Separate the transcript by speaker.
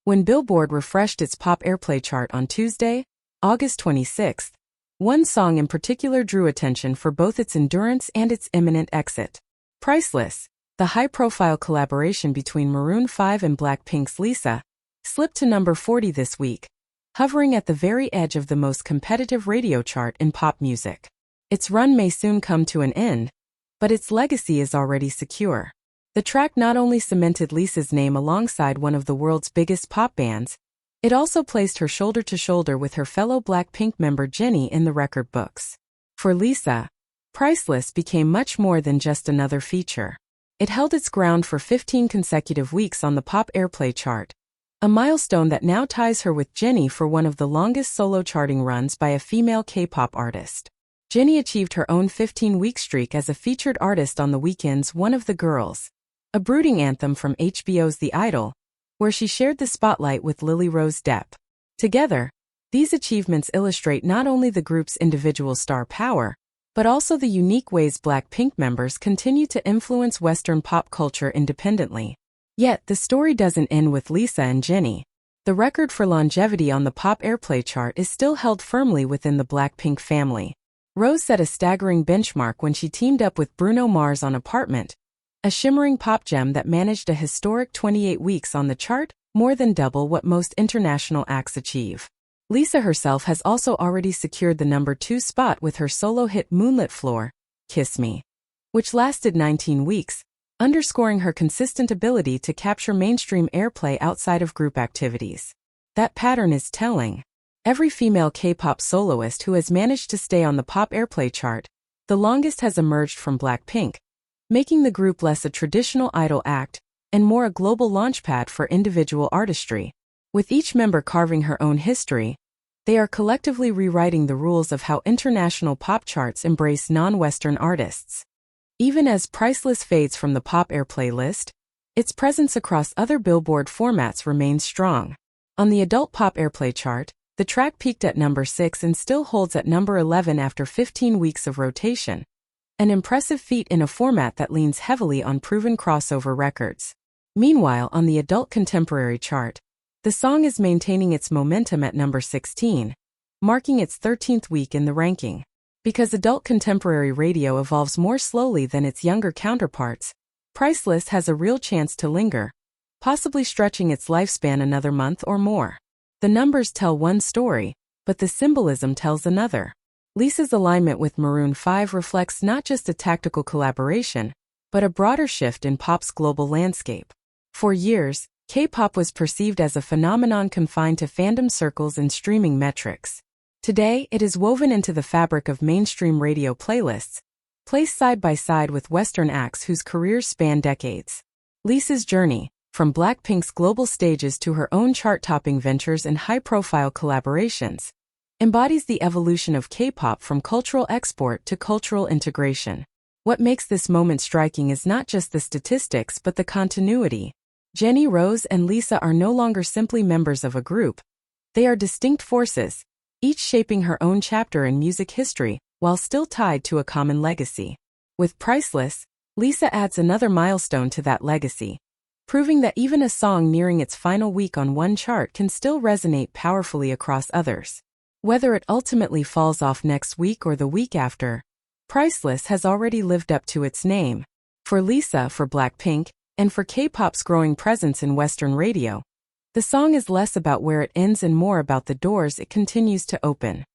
Speaker 1: When Billboard refreshed its Pop Airplay chart on Tuesday, August 26, one song in particular drew attention for both its endurance and its imminent exit. Priceless, the high-profile collaboration between Maroon 5 and BLACKPINK's Lisa, slipped to number 40 this week, hovering at the very edge of the most competitive radio chart in pop music. Its run may soon come to an end, but its legacy is already secure. The track not only cemented Lisa's name alongside one of the world's biggest pop bands, it also placed her shoulder to shoulder with her fellow BLACKPINK member Jennie in the record books. For Lisa, Priceless became much more than just another feature. It held its ground for 15 consecutive weeks on the Pop Airplay chart, a milestone that now ties her with Jennie for one of the longest solo charting runs by a female K-pop artist. Jennie achieved her own 15-week streak as a featured artist on The Weeknd's One of the Girls, a brooding anthem from HBO's The Idol, where she shared the spotlight with Lily Rose Depp. Together, these achievements illustrate not only the group's individual star power, but also the unique ways BLACKPINK members continue to influence Western pop culture independently. Yet, the story doesn't end with Lisa and Jennie. The record for longevity on the Pop Airplay chart is still held firmly within the BLACKPINK family. Rose set a staggering benchmark when she teamed up with Bruno Mars on Apartment, a shimmering pop gem that managed a historic 28 weeks on the chart, more than double what most international acts achieve. Lisa herself has also already secured the number 2 spot with her solo hit Moonlit Floor, Kiss Me, which lasted 19 weeks, underscoring her consistent ability to capture mainstream airplay outside of group activities. That pattern is telling. Every female K-pop soloist who has managed to stay on the Pop Airplay chart, the longest has emerged from BLACKPINK, making the group less a traditional idol act and more a global launchpad for individual artistry. With each member carving her own history, they are collectively rewriting the rules of how international pop charts embrace non-Western artists. Even as Priceless fades from the Pop Airplay list, its presence across other Billboard formats remains strong. On the adult Pop Airplay chart, the track peaked at number 6 and still holds at number 11 after 15 weeks of rotation, an impressive feat in a format that leans heavily on proven crossover records. Meanwhile, on the adult contemporary chart, the song is maintaining its momentum at number 16, marking its 13th week in the ranking. Because adult contemporary radio evolves more slowly than its younger counterparts, Priceless has a real chance to linger, possibly stretching its lifespan another month or more. The numbers tell one story, but the symbolism tells another. Lisa's alignment with Maroon 5 reflects not just a tactical collaboration, but a broader shift in pop's global landscape. For years, K-pop was perceived as a phenomenon confined to fandom circles and streaming metrics. Today, it is woven into the fabric of mainstream radio playlists, placed side by side with Western acts whose careers span decades. Lisa's journey, from BLACKPINK's global stages to her own chart-topping ventures and high-profile collaborations, embodies the evolution of K-pop from cultural export to cultural integration. What makes this moment striking is not just the statistics but the continuity. Jennie, Rose, and Lisa are no longer simply members of a group. They are distinct forces, each shaping her own chapter in music history, while still tied to a common legacy. With Priceless, Lisa adds another milestone to that legacy, proving that even a song nearing its final week on one chart can still resonate powerfully across others. Whether it ultimately falls off next week or the week after, Priceless has already lived up to its name. For Lisa, for BLACKPINK, and for K-pop's growing presence in Western radio, the song is less about where it ends and more about the doors it continues to open.